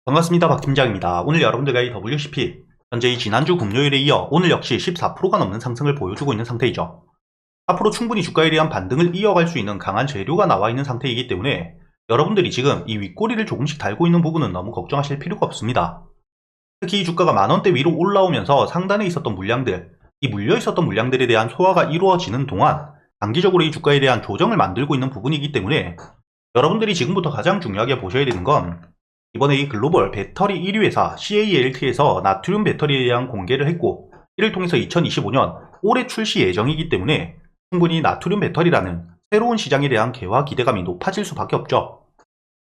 반갑습니다. 박팀장입니다. 오늘 여러분들과 이 WCP, 현재 이 지난주 금요일에 이어 오늘 역시 14%가 넘는 상승을 보여주고 있는 상태이죠. 앞으로 충분히 주가에 대한 반등을 이어갈 수 있는 강한 재료가 나와 있는 상태이기 때문에 여러분들이 지금 이 윗꼬리를 조금씩 달고 있는 부분은 너무 걱정하실 필요가 없습니다. 특히 이 주가가 만원대 위로 올라오면서 상단에 있었던 물량들, 이 물려 있었던 물량들에 대한 소화가 이루어지는 동안 단기적으로 이 주가에 대한 조정을 만들고 있는 부분이기 때문에 여러분들이 지금부터 가장 중요하게 보셔야 되는 건 이번에 이 글로벌 배터리 1위 회사 CALT에서 나트륨 배터리에 대한 공개를 했고, 이를 통해서 2025년 올해 출시 예정이기 때문에 충분히 나트륨 배터리라는 새로운 시장에 대한 개화 기대감이 높아질 수밖에 없죠.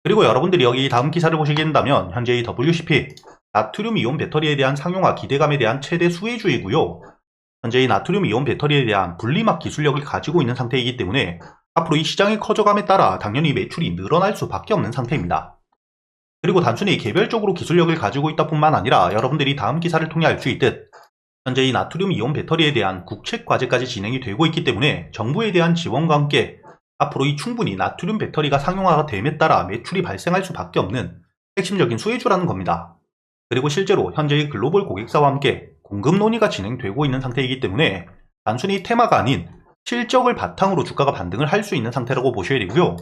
그리고 여러분들이 여기 다음 기사를 보시게 된다면 현재 이 WCP 나트륨 이온 배터리에 대한 상용화 기대감에 대한 최대 수혜주이고요. 현재 이 나트륨 이온 배터리에 대한 분리막 기술력을 가지고 있는 상태이기 때문에 앞으로 이 시장이 커져감에 따라 당연히 매출이 늘어날 수밖에 없는 상태입니다. 그리고 단순히 개별적으로 기술력을 가지고 있다 뿐만 아니라 여러분들이 다음 기사를 통해 알 수 있듯 현재 이 나트륨 이온 배터리에 대한 국책 과제까지 진행이 되고 있기 때문에 정부에 대한 지원과 함께 앞으로 이 충분히 나트륨 배터리가 상용화가 됨에 따라 매출이 발생할 수밖에 없는 핵심적인 수혜주라는 겁니다. 그리고 실제로 현재 이 글로벌 고객사와 함께 공급 논의가 진행되고 있는 상태이기 때문에 단순히 테마가 아닌 실적을 바탕으로 주가가 반등을 할 수 있는 상태라고 보셔야 되고요.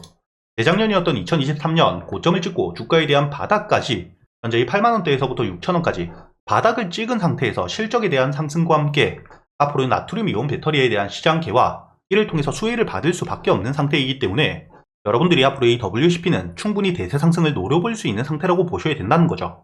재작년이었던 2023년 고점을 찍고 주가에 대한 바닥까지 현재 이 8만원대에서부터 6천원까지 바닥을 찍은 상태에서 실적에 대한 상승과 함께 앞으로 나트륨 이온 배터리에 대한 시장 개화, 이를 통해서 수혜를 받을 수밖에 없는 상태이기 때문에 여러분들이 앞으로 이 WCP는 충분히 대세 상승을 노려볼 수 있는 상태라고 보셔야 된다는 거죠.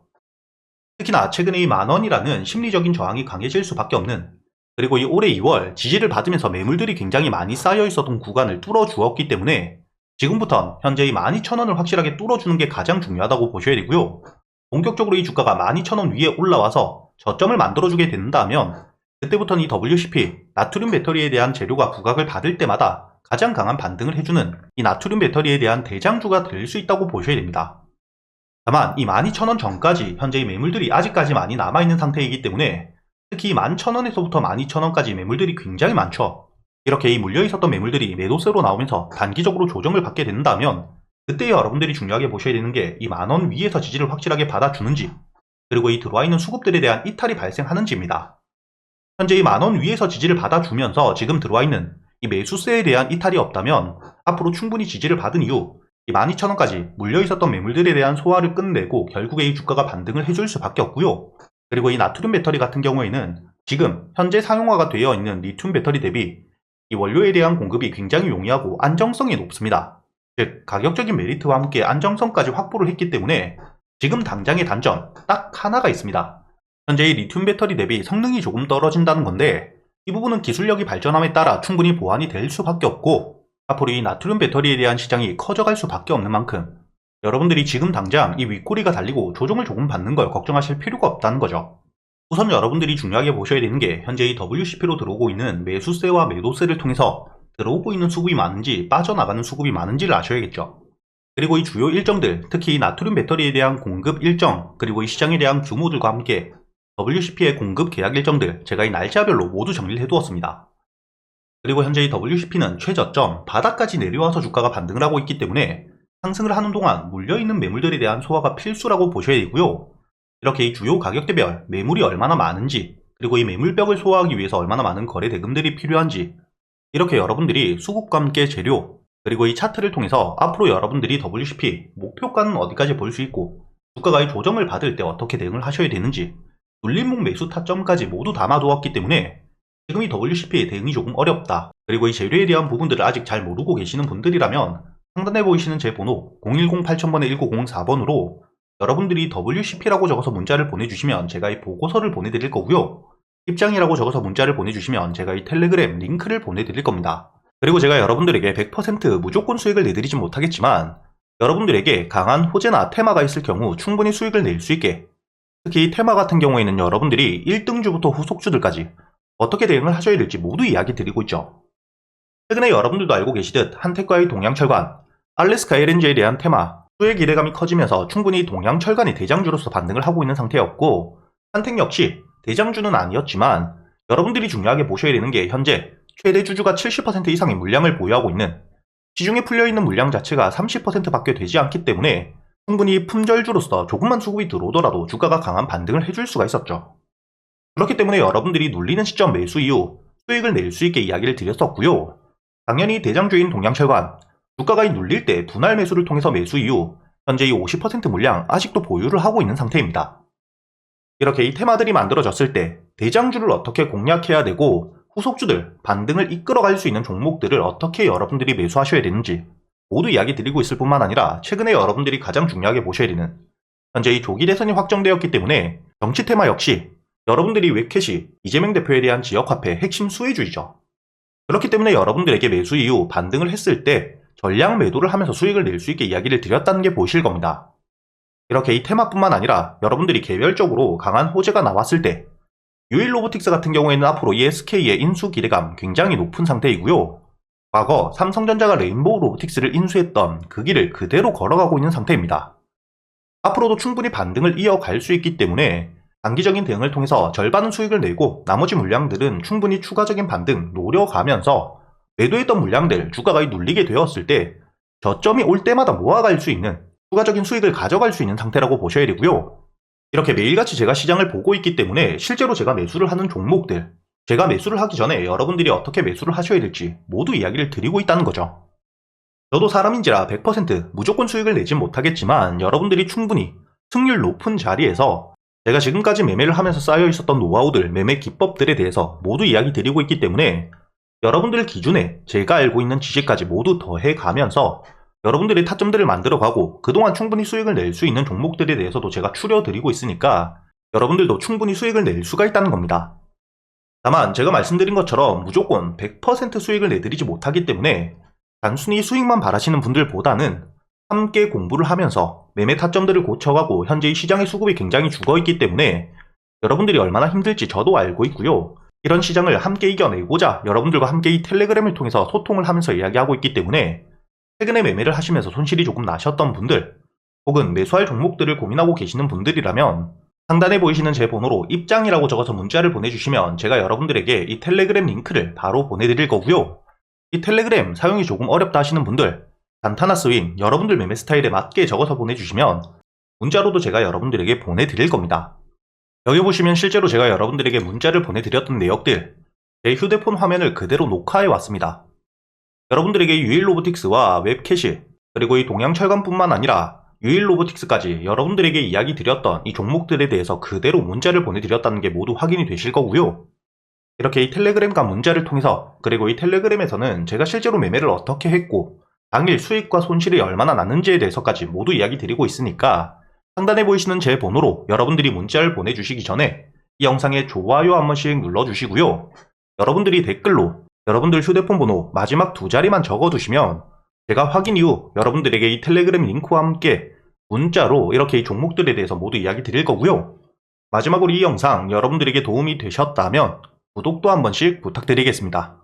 특히나 최근에 이 만원이라는 심리적인 저항이 강해질 수밖에 없는, 그리고 이 올해 2월 지지를 받으면서 매물들이 굉장히 많이 쌓여 있었던 구간을 뚫어 주었기 때문에 지금부터 현재 이 12,000원을 확실하게 뚫어주는 게 가장 중요하다고 보셔야 되고요. 본격적으로 이 주가가 12,000원 위에 올라와서 저점을 만들어주게 된다면 그때부터는 이 WCP, 나트륨 배터리에 대한 재료가 부각을 받을 때마다 가장 강한 반등을 해주는 이 나트륨 배터리에 대한 대장주가 될 수 있다고 보셔야 됩니다. 다만 이 12,000원 전까지 현재 이 매물들이 아직까지 많이 남아있는 상태이기 때문에 특히 11,000원에서부터 12,000원까지 매물들이 굉장히 많죠. 이렇게 이 물려있었던 매물들이 매도세로 나오면서 단기적으로 조정을 받게 된다면 그때 여러분들이 중요하게 보셔야 되는 게 이 만원 위에서 지지를 확실하게 받아주는지, 그리고 이 들어와 있는 수급들에 대한 이탈이 발생하는지입니다. 현재 이 만원 위에서 지지를 받아주면서 지금 들어와 있는 이 매수세에 대한 이탈이 없다면 앞으로 충분히 지지를 받은 이후 이 12,000원까지 물려있었던 매물들에 대한 소화를 끝내고 결국에 이 주가가 반등을 해줄 수밖에 없고요. 그리고 이 나트륨 배터리 같은 경우에는 지금 현재 상용화가 되어 있는 리튬 배터리 대비 이 원료에 대한 공급이 굉장히 용이하고 안정성이 높습니다. 즉 가격적인 메리트와 함께 안정성까지 확보를 했기 때문에 지금 당장의 단점 딱 하나가 있습니다. 현재 이 리튬 배터리 대비 성능이 조금 떨어진다는 건데 이 부분은 기술력이 발전함에 따라 충분히 보완이 될 수밖에 없고 앞으로 이 나트륨 배터리에 대한 시장이 커져갈 수밖에 없는 만큼 여러분들이 지금 당장 이 윗꼬리가 달리고 조정을 조금 받는 걸 걱정하실 필요가 없다는 거죠. 우선 여러분들이 중요하게 보셔야 되는 게 현재 이 WCP로 들어오고 있는 매수세와 매도세를 통해서 들어오고 있는 수급이 많은지 빠져나가는 수급이 많은지를 아셔야겠죠. 그리고 이 주요 일정들, 특히 이 나트륨 배터리에 대한 공급 일정, 그리고 이 시장에 대한 규모들과 함께 WCP의 공급 계약 일정들 제가 이 날짜별로 모두 정리를 해두었습니다. 그리고 현재 이 WCP는 최저점 바닥까지 내려와서 주가가 반등을 하고 있기 때문에 상승을 하는 동안 물려있는 매물들에 대한 소화가 필수라고 보셔야 되고요. 이렇게 이 주요 가격대별 매물이 얼마나 많은지, 그리고 이 매물벽을 소화하기 위해서 얼마나 많은 거래 대금들이 필요한지, 이렇게 여러분들이 수급과 함께 재료, 그리고 이 차트를 통해서 앞으로 여러분들이 WCP 목표가는 어디까지 볼 수 있고 주가가 이 조정을 받을 때 어떻게 대응을 하셔야 되는지 눌림목 매수 타점까지 모두 담아두었기 때문에 지금 이 WCP의 대응이 조금 어렵다, 그리고 이 재료에 대한 부분들을 아직 잘 모르고 계시는 분들이라면 상단에 보이시는 제 번호 010-8000번에 1904번으로 여러분들이 WCP라고 적어서 문자를 보내주시면 제가 이 보고서를 보내드릴 거고요. 입장이라고 적어서 문자를 보내주시면 제가 이 텔레그램 링크를 보내드릴 겁니다. 그리고 제가 여러분들에게 100% 무조건 수익을 내드리진 못하겠지만 여러분들에게 강한 호재나 테마가 있을 경우 충분히 수익을 낼 수 있게, 특히 이 테마 같은 경우에는 여러분들이 1등주부터 후속주들까지 어떻게 대응을 하셔야 될지 모두 이야기 드리고 있죠. 최근에 여러분들도 알고 계시듯 한택과의 동양철관, 알래스카 LNG에 대한 테마, 수혜 기대감이 커지면서 충분히 동양철관이 대장주로서 반등을 하고 있는 상태였고, 한택 역시 대장주는 아니었지만 여러분들이 중요하게 보셔야 되는 게 현재 최대 주주가 70% 이상의 물량을 보유하고 있는, 시중에 풀려있는 물량 자체가 30% 밖에 되지 않기 때문에 충분히 품절주로서 조금만 수급이 들어오더라도 주가가 강한 반등을 해줄 수가 있었죠. 그렇기 때문에 여러분들이 눌리는 시점 매수 이후 수익을 낼 수 있게 이야기를 드렸었고요. 당연히 대장주인 동양철관, 주가가 눌릴 때 분할 매수를 통해서 매수 이후 현재 이 50% 물량 아직도 보유를 하고 있는 상태입니다. 이렇게 이 테마들이 만들어졌을 때 대장주를 어떻게 공략해야 되고 후속주들, 반등을 이끌어갈 수 있는 종목들을 어떻게 여러분들이 매수하셔야 되는지 모두 이야기 드리고 있을 뿐만 아니라 최근에 여러분들이 가장 중요하게 보셔야 되는 현재 이 조기 대선이 확정되었기 때문에 정치 테마 역시 여러분들이 웹캐시, 이재명 대표에 대한 지역화폐 핵심 수혜주이죠. 그렇기 때문에 여러분들에게 매수 이후 반등을 했을 때 전량 매도를 하면서 수익을 낼 수 있게 이야기를 드렸다는 게 보이실 겁니다. 이렇게 이 테마뿐만 아니라 여러분들이 개별적으로 강한 호재가 나왔을 때 유일로보틱스 같은 경우에는 앞으로 이 SK의 인수 기대감 굉장히 높은 상태이고요. 과거 삼성전자가 레인보우 로보틱스를 인수했던 그 길을 그대로 걸어가고 있는 상태입니다. 앞으로도 충분히 반등을 이어갈 수 있기 때문에 단기적인 대응을 통해서 절반은 수익을 내고 나머지 물량들은 충분히 추가적인 반등 노려가면서 매도했던 물량들 주가가 눌리게 되었을 때 저점이 올 때마다 모아갈 수 있는 추가적인 수익을 가져갈 수 있는 상태라고 보셔야 되고요. 이렇게 매일같이 제가 시장을 보고 있기 때문에 실제로 제가 매수를 하는 종목들, 제가 매수를 하기 전에 여러분들이 어떻게 매수를 하셔야 될지 모두 이야기를 드리고 있다는 거죠. 저도 사람인지라 100% 무조건 수익을 내진 못하겠지만 여러분들이 충분히 승률 높은 자리에서 제가 지금까지 매매를 하면서 쌓여 있었던 노하우들, 매매 기법들에 대해서 모두 이야기 드리고 있기 때문에 여러분들 기준에 제가 알고 있는 지식까지 모두 더해가면서 여러분들의 타점들을 만들어가고 그동안 충분히 수익을 낼 수 있는 종목들에 대해서도 제가 추려드리고 있으니까 여러분들도 충분히 수익을 낼 수가 있다는 겁니다. 다만 제가 말씀드린 것처럼 무조건 100% 수익을 내드리지 못하기 때문에 단순히 수익만 바라시는 분들보다는 함께 공부를 하면서 매매 타점들을 고쳐가고 현재 이 시장의 수급이 굉장히 죽어있기 때문에 여러분들이 얼마나 힘들지 저도 알고 있고요. 이런 시장을 함께 이겨내고자 여러분들과 함께 이 텔레그램을 통해서 소통을 하면서 이야기하고 있기 때문에 최근에 매매를 하시면서 손실이 조금 나셨던 분들 혹은 매수할 종목들을 고민하고 계시는 분들이라면 상단에 보이시는 제 번호로 입장이라고 적어서 문자를 보내주시면 제가 여러분들에게 이 텔레그램 링크를 바로 보내드릴 거고요. 이 텔레그램 사용이 조금 어렵다 하시는 분들 단타나 스윙 여러분들 매매 스타일에 맞게 적어서 보내주시면 문자로도 제가 여러분들에게 보내드릴 겁니다. 여기 보시면 실제로 제가 여러분들에게 문자를 보내드렸던 내역들 제 휴대폰 화면을 그대로 녹화해 왔습니다. 여러분들에게 유일로보틱스와 웹캐시 그리고 이 동양철관뿐만 아니라 유일로보틱스까지 여러분들에게 이야기 드렸던 이 종목들에 대해서 그대로 문자를 보내드렸다는 게 모두 확인이 되실 거고요. 이렇게 이 텔레그램과 문자를 통해서 그리고 이 텔레그램에서는 제가 실제로 매매를 어떻게 했고 당일 수익과 손실이 얼마나 났는지에 대해서까지 모두 이야기 드리고 있으니까 상단에 보이시는 제 번호로 여러분들이 문자를 보내주시기 전에 이 영상에 좋아요 한 번씩 눌러주시고요. 여러분들이 댓글로 여러분들 휴대폰 번호 마지막 두 자리만 적어두시면 제가 확인 이후 여러분들에게 이 텔레그램 링크와 함께 문자로 이렇게 이 종목들에 대해서 모두 이야기 드릴 거고요. 마지막으로 이 영상 여러분들에게 도움이 되셨다면 구독도 한 번씩 부탁드리겠습니다.